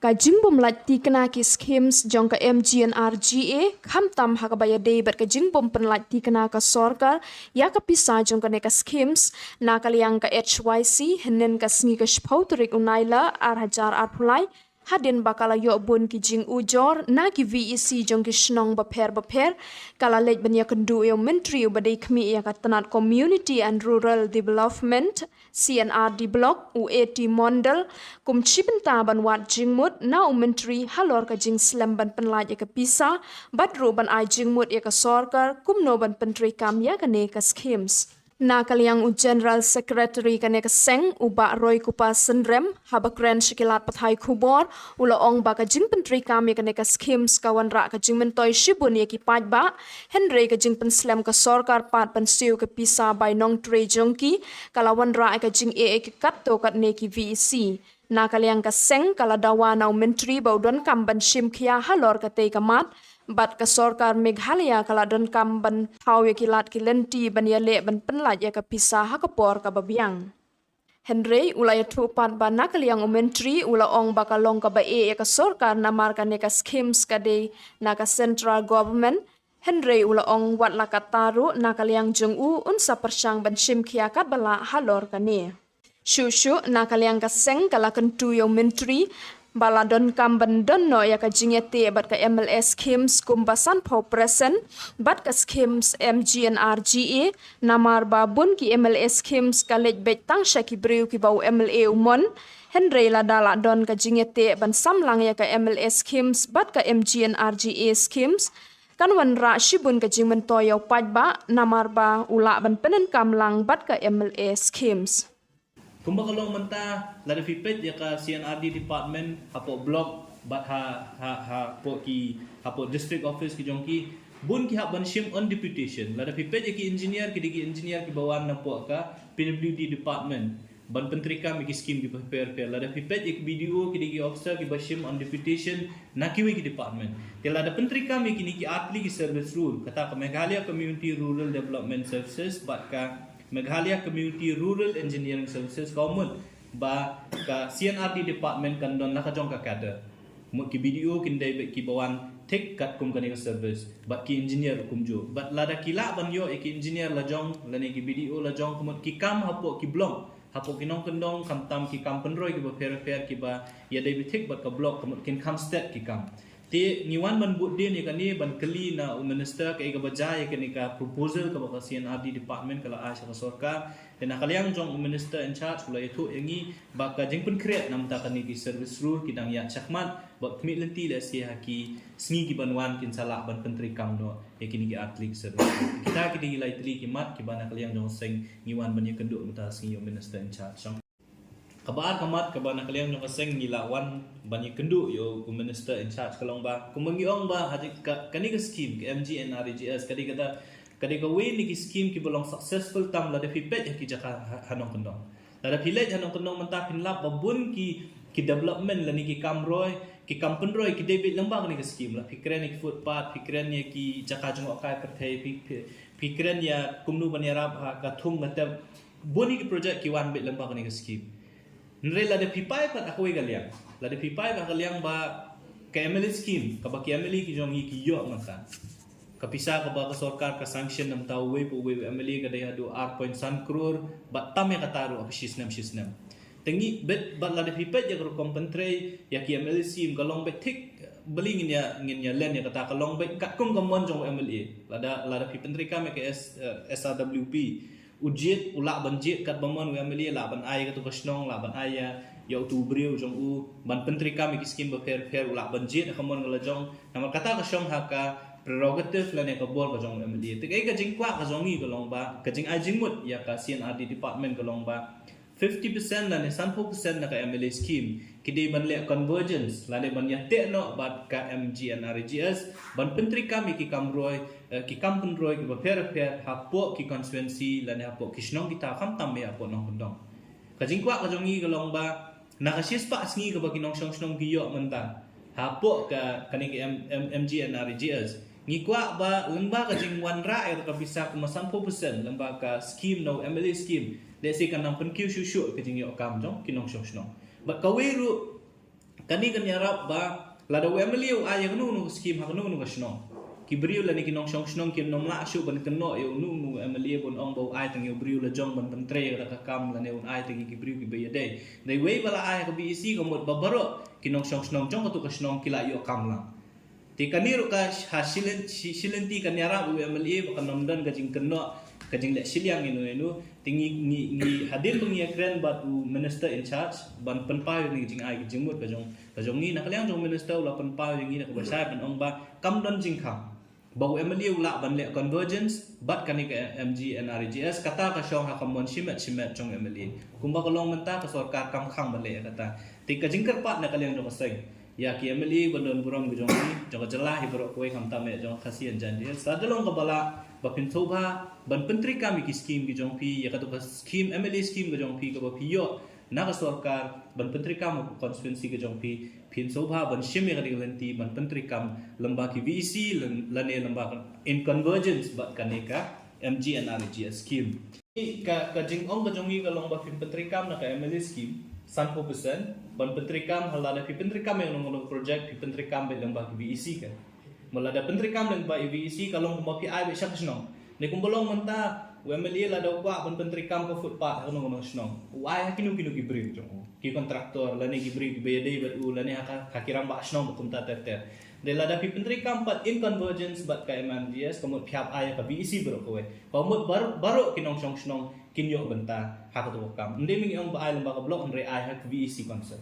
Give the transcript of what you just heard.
ka jingbom lati kena ki schemes jong ka MGNRGA kham tam ha ka baya day bat ka jingbom pen lati kena ka sorkar ya ka pisa jong ka ne ka schemes na ka liang ka HYC henen ka sngi ka shpauturik unaila ar hajar ar pulai hadin bakala yo bun ki jing ujor na ki VEC jong ki shnong baper kala lej banya kendu yo menteri badai kmi ya ka tanat community and rural development CNRD block UAT mondel kum chipenta ban wat jingmut na menteri halor ka jing slam ban penlaj ya ka pisa badru ban ai jingmut ya ka sorkar kum no ban pentri kam ya ka ne ka schemes na kaliang u General Secretary kane ka seng uba Roy Kupa Sendrem habakren shikilat pathai khubor ula ong ba ka jing pentri kami kane ka schemes kawan ra ka jing mentoy shibun ye ki paj ba Henry ka jing pen slam ka sorkar pat pen siu ka pisa by nong tre jongki kalawan ra ka jing e ki kat to kat ne ki VEC na kaliang ka seng kala dawa na menteri baudon kam ban shim khia halor ka te kamat bat ka sorkar Meghalaya kala don kam ban thau ye kilat ki lenti ban ya le ban penlaj ya ka pisa ha ka por ka babiang Henry ulaya thu pat ban nakaliang menteri ula ong bakalong ka ba e ya ka sorkar namar ka ne ka schemes ka de na ka central government Henry ula ong wat la ka taru nakaliang jong u unsa persang ban shim khia kat bala halor ka ne Shushu nakaliang ka seng kala kentu yo menteri baladon kamban donno ya ka jingete bat ka MLS schemes kumbasan po present bat ka schemes MGNRGA namar babun ki MLS schemes kalej bet tang shaki breu ki bau MLA umon Henry la dala don ka jingete ban samlang ya ka MLS schemes bat ka MGNRGA schemes kan wan ra shibun ka jingmen toyo pajba namar ba ula ban penen kamlang bat ka MLA schemes Kumbakalong menta lada fipet ya ka CNRD department hapo block bat hapo district office ki jongki bun ki ban shim on deputation lada fipet ya ki engineer ki bawan na po ka PWD department ban penteri ka mi ki scheme ki prepare lada fipet ya ki BDO ki officer ki bashim on deputation na ki department ya lada penteri ka mi ki atli ki service rule kata ka Meghalaya Community Rural Development Services bat ka Meghalaya Community Rural Engineering Services Common ba ka CNRD department kan don nakajong ka kada mo ki BDO kindai ki bawan tek kat kum kani ka service ba ki engineer kumjo but lada kila ban yo ki engineer la jong lani ki BDO la jong kumot ki kam hapo ki blong hapo kinong kendong kam tam ki kam penroi ki ba fair ki ba ya dai tek ba ka blok kumot kin kam state ki kam ti niwan ban bud din ya kani ban kali na minister ka iga bajaya kani ka proposal ka ba CNRD department kala asya ka sorkar dan nakaliang jong minister in charge ula itu yangi ba ka jing pun create nam ta kani ki service rule kidang ya chakmat ba kmi lenti la si haki sngi ki banwan kin sala ban pentri kam no ya kini ki atlik service kita kini lai tli ki mat ki ban nakaliang jong seng niwan ban ya kenduk mata sngi minister in charge kabar kamat kabar nakaliang jong kaseng nilawan banyak kendu yo minister in charge kalong ba kumangiong ba hadi kani ka scheme ke MGNRGS kadi ka way ni ki scheme ki bolong successful tam la de pipet ki jaka hanong kendong la de pilet hanong kendong menta pinlap babun ki development la ni ki kamroy ki kampenroy ki debit lembang ni ka scheme la pikren ni footpath pikren ni ki jaka jong akai perthai pikren ya kumnu banyarab ka thum gatab boni ki project ki wan bit lembang ni ka scheme Nre la de pipai pat aku galiang. La de pipai ba galiang ba ka MLA scheme ka ba ki MLA ki jong ki yo mata. Kapisa ka ba ka sorkar ka sanction nam tau we po we MLA ka dai adu 8.1 crore ba tam ya kataru ap shisnam. Tengi bet ba la de pipai ya ro kompentre ya ki MLA scheme kalong bet tik beli ngin ya len ya kata kalong bet kat kum kamon jong MLA. La da pipentre ka me ke SRWP ujiet ulak banjit kat bamon we ameli la ban ai ka tu kasnong la ban ai ya tu breu jong u ban pentri ka mi skim ba fair ulak banjit ka mon ngala jong nama kata ka shong ha ka prerogative la ne ka bol ka jong ameli te ka jing kwa ka jong ni ka long ba ka jing ai jing mut ya ka CNRD department ka long ba 50% la ne 100% na ka MLA scheme kidi ban le convergence la ne ban ya te no bat ka MGNRGS ban pentri kami ki kamroi ki kampun roi ki ba fair hapo ki constituency la ne hapo kishnong kita kam tam ya hapo nong pendong ka jingkwa ka jongi ka long ba na ka shispa sngi ka ba kinong shong ki yo menta hapo ka kani ki MGNRGS ngikwa ba lemba ka jing wan ra ka bisa ka 100% lemba ka scheme no MLA scheme let's say kanang pen kyu shushu ka jing yo kam jong kinong shong ba kawiru Kani kan yarap ba lada wemeli ay nu skim ha nu kasno. Ki beriu la ni kinong song snong kin nom la shu ban kno e nu emeli bon ong bo ai tang yu beriu la jong ban pentre la ka kam la ne un ai tang ki beriu ki be dei. Dei wei bala ai ka bi isi ko mot babaro kinong song snong jong ka tu kasnong kila yo kam la. Ti kaniru ka silenti kan yarap u emeli ba kanom dan ka jing kno ka jing le siliang inu tingi ni hadir pengi kren bat u minister in charge ban penpai ni jing ai ki jing mot ka jong ni na kaliang jong minister la penpai ni na ka basai ban ong ba kam dan jing kham bau emeli ula ban le convergence bat kanik MG NRGS kata ka shong ha kamon shimet chong emeli kumba kolong menta ka sarkar kam khang ban le kata ti ka jingkar pat na kaliang jong seng ya ki emeli bandon buram gujong ni jong jelah hi bro koi kam tame jong khasian jan dia sadalong ka bala bapin sobha ban pentri kami ki scheme ki jong pi ya ka to scheme emeli scheme ka jong pi ka ba pi yo na ka sarkar ban pentri kam constituency ka jong pi pin sobha ban shim ya lenti ban pentri kam lamba ki VEC lane lamba in convergence bat kaneka MG and RGS scheme ka jing ong ka jong ka lomba pin pentri kam na ka MLA scheme 100% ban pentri kam halada pin pentri kam yang ngolo project pin pentri kam be lamba ki VEC kan malada pentri kam lamba VEC kalong mo pi ai be syak snong ne kumbolong menta UMLA la daw pa ban pentri kam ko footpath ano ngono snong uai kinu ki bring jong ki kontraktor lani ki bring be dei bat u lani hakiram ba snong bukum ta ter de la da pi pentri kam pat in convergence bat ka MNDS komot phiap ai ka VEC bro ko komot baro kinong snong kin yo benta ha ka to kam inde ming ong ba ai lamba ka blok andre ai ha VEC concern